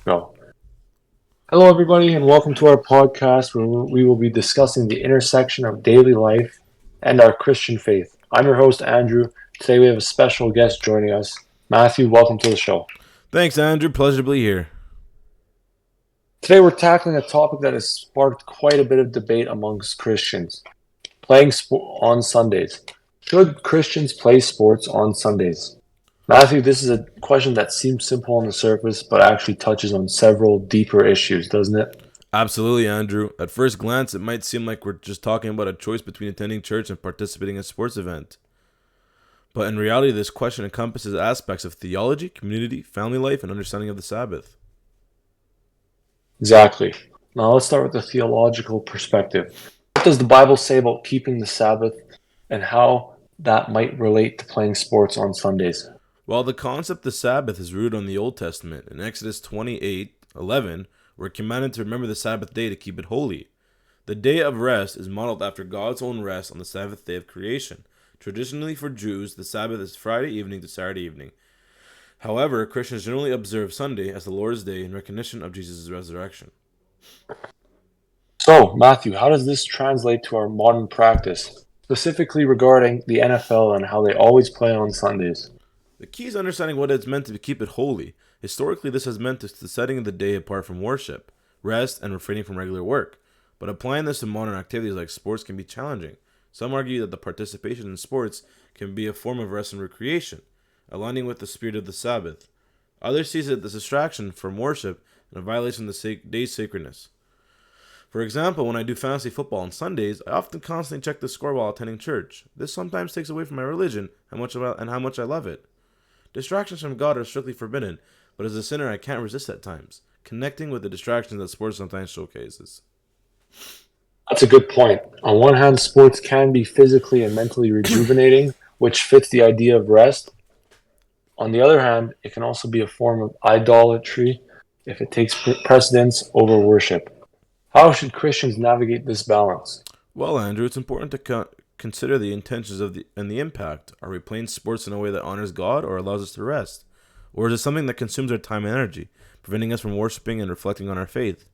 Go. Hello, everybody, and welcome to our podcast where we will be discussing the intersection of daily life and our Christian faith. I'm your host, Andrew. Today we have a special guest joining us. Matthew, welcome to the show. Thanks, Andrew. Pleasure to be here. Today we're tackling a topic that has sparked quite a bit of debate amongst Christians playing on Sundays. Should Christians play sports on Sundays? Matthew, this is a question that seems simple on the surface, but actually touches on several deeper issues, doesn't it? Absolutely, Andrew. At first glance, it might seem like we're just talking about a choice between attending church and participating in a sports event. But in reality, this question encompasses aspects of theology, community, family life, and understanding of the Sabbath. Exactly. Now let's start with the theological perspective. What does the Bible say about keeping the Sabbath and how that might relate to playing sports on Sundays? While the concept of Sabbath is rooted on the Old Testament, in Exodus 28:11, we're commanded to remember the Sabbath day to keep it holy. The day of rest is modeled after God's own rest on the Sabbath day of creation. Traditionally for Jews, the Sabbath is Friday evening to Saturday evening. However, Christians generally observe Sunday as the Lord's Day in recognition of Jesus' resurrection. So, Matthew, how does this translate to our modern practice, specifically regarding the NFL and how they always play on Sundays? The key is understanding what it's meant to keep it holy. Historically, this has meant the setting of the day apart from worship, rest, and refraining from regular work. But applying this to modern activities like sports can be challenging. Some argue that the participation in sports can be a form of rest and recreation, aligning with the spirit of the Sabbath. Others see it as a distraction from worship and a violation of the day's sacredness. For example, when I do fantasy football on Sundays, I often constantly check the score while attending church. This sometimes takes away from my religion and how much I love it. Distractions from God are strictly forbidden, but as a sinner I can't resist at times, connecting with the distractions that sports sometimes showcases. That's a good point. On one hand, sports can be physically and mentally rejuvenating, which fits the idea of rest. On the other hand, it can also be a form of idolatry if it takes precedence over worship. How should Christians navigate this balance? Well, Andrew, it's important to consider the intentions and the impact. Are we playing sports in a way that honors God or allows us to rest? Or is it something that consumes our time and energy, preventing us from worshiping and reflecting on our faith?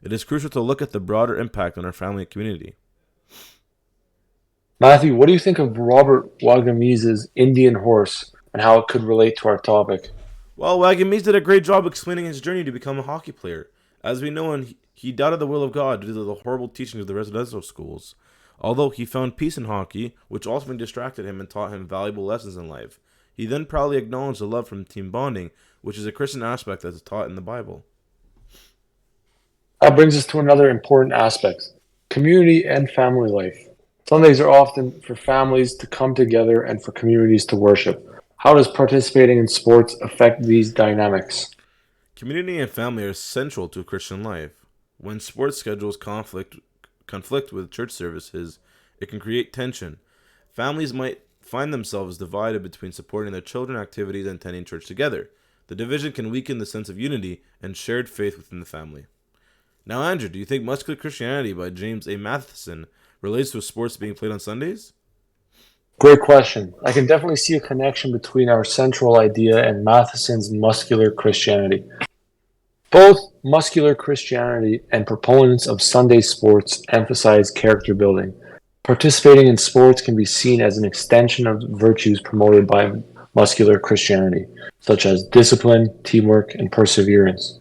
It is crucial to look at the broader impact on our family and community. Matthew, what do you think of Robert Wagamise's Indian horse and how it could relate to our topic? Well, Wagamise did a great job explaining his journey to become a hockey player. As we know, he doubted the will of God due to the horrible teachings of the residential schools. Although he found peace in hockey, which ultimately distracted him and taught him valuable lessons in life. He then proudly acknowledged the love from team bonding, which is a Christian aspect that is taught in the Bible. That brings us to another important aspect, community and family life. Sundays are often for families to come together and for communities to worship. How does participating in sports affect these dynamics? Community and family are central to Christian life. When sports schedules conflict with church services, it can create tension. Families might find themselves divided between supporting their children's activities and attending church together. The division can weaken the sense of unity and shared faith within the family. Now, Andrew, do you think Muscular Christianity by James A. Matheson relates to sports being played on Sundays? Great question. I can definitely see a connection between our central idea and Matheson's muscular Christianity. Both muscular Christianity and proponents of Sunday sports emphasize character building. Participating in sports can be seen as an extension of virtues promoted by muscular Christianity, such as discipline, teamwork, and perseverance.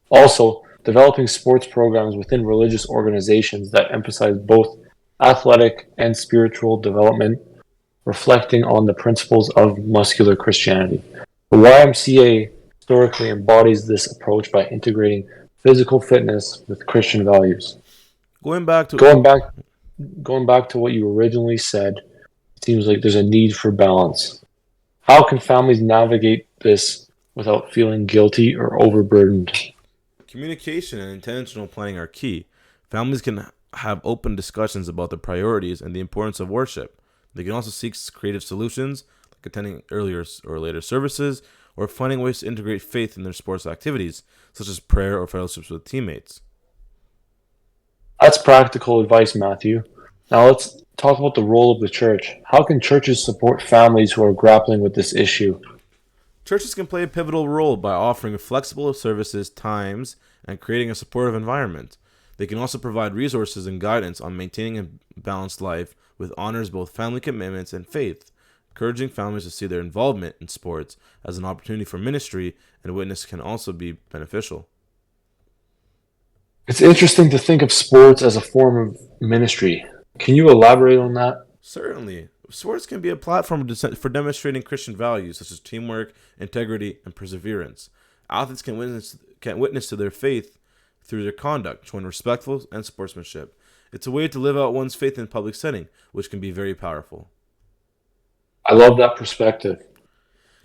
Also, developing sports programs within religious organizations that emphasize both athletic and spiritual development, reflecting on the principles of muscular Christianity. The YMCA historically embodies this approach by integrating physical fitness with Christian values. Going back to Going back going back to what you originally said, it seems like there's a need for balance. How can families navigate this without feeling guilty or overburdened? communication and intentional planning are key. Families can have open discussions about the priorities and the importance of worship. They can also seek creative solutions, like attending earlier or later services, or finding ways to integrate faith in their sports activities, such as prayer or fellowships with teammates. That's practical advice, Matthew. Now let's talk about the role of the church. How can churches support families who are grappling with this issue? Churches can play a pivotal role by offering flexible services, times, and creating a supportive environment. They can also provide resources and guidance on maintaining a balanced life with honors both family commitments and faith, encouraging families to see their involvement in sports as an opportunity for ministry and witness can also be beneficial. It's interesting to think of sports as a form of ministry. Can you elaborate on that? Certainly, sports can be a platform for demonstrating Christian values such as teamwork, integrity, and perseverance. Athletes can witness to their faith through their conduct, showing respectful and sportsmanship. It's a way to live out one's faith in a public setting, which can be very powerful. I love that perspective.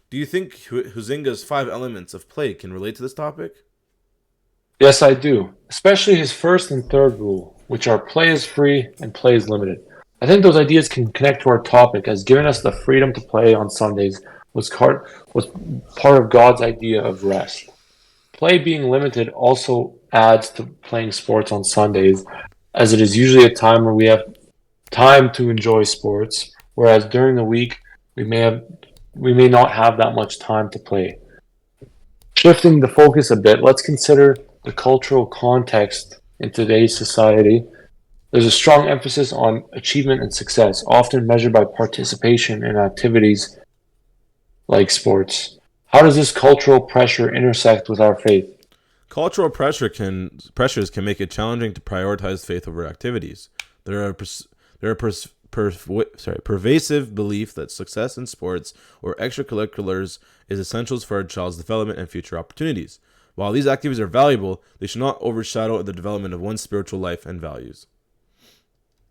Do you think Huizinga's 5 elements of play can relate to this topic? Yes, I do. Especially his first and third rule, which are play is free and play is limited. I think those ideas can connect to our topic as giving us the freedom to play on Sundays was part of God's idea of rest. Play being limited also adds to playing sports on Sundays, as it is usually a time where we have time to enjoy sports, whereas during the week we may not have that much time to play. Shifting the focus a bit, let's consider the cultural context in today's society. There's a strong emphasis on achievement and success, often measured by participation in activities like sports. How does this cultural pressure intersect with our faith? Cultural pressures can make it challenging to prioritize faith over activities. There are pervasive belief that success in sports or extracurriculars is essential for a child's development and future opportunities. While these activities are valuable, they should not overshadow the development of one's spiritual life and values.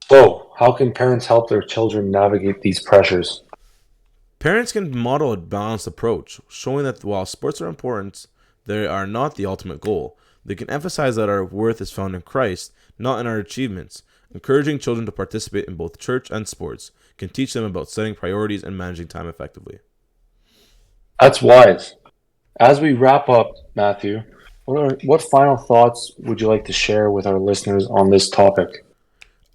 So, how can parents help their children navigate these pressures? Parents can model a balanced approach, showing that while sports are important, they are not the ultimate goal. They can emphasize that our worth is found in Christ, not in our achievements. Encouraging children to participate in both church and sports can teach them about setting priorities and managing time effectively. That's wise. As we wrap up, Matthew, what final thoughts would you like to share with our listeners on this topic?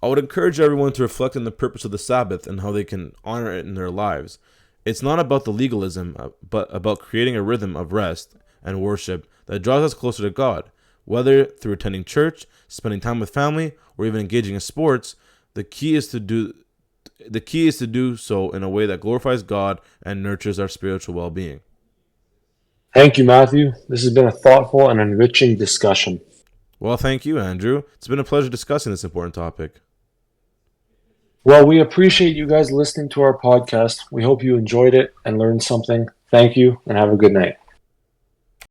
I would encourage everyone to reflect on the purpose of the Sabbath and how they can honor it in their lives. It's not about the legalism, but about creating a rhythm of rest and worship that draws us closer to God. Whether through attending church, spending time with family, or even engaging in sports, the key is to do so in a way that glorifies God and nurtures our spiritual well-being. Thank you, Matthew. This has been a thoughtful and enriching discussion. Well, thank you, Andrew. It's been a pleasure discussing this important topic. Well, we appreciate you guys listening to our podcast. We hope you enjoyed it and learned something. Thank you, and have a good night.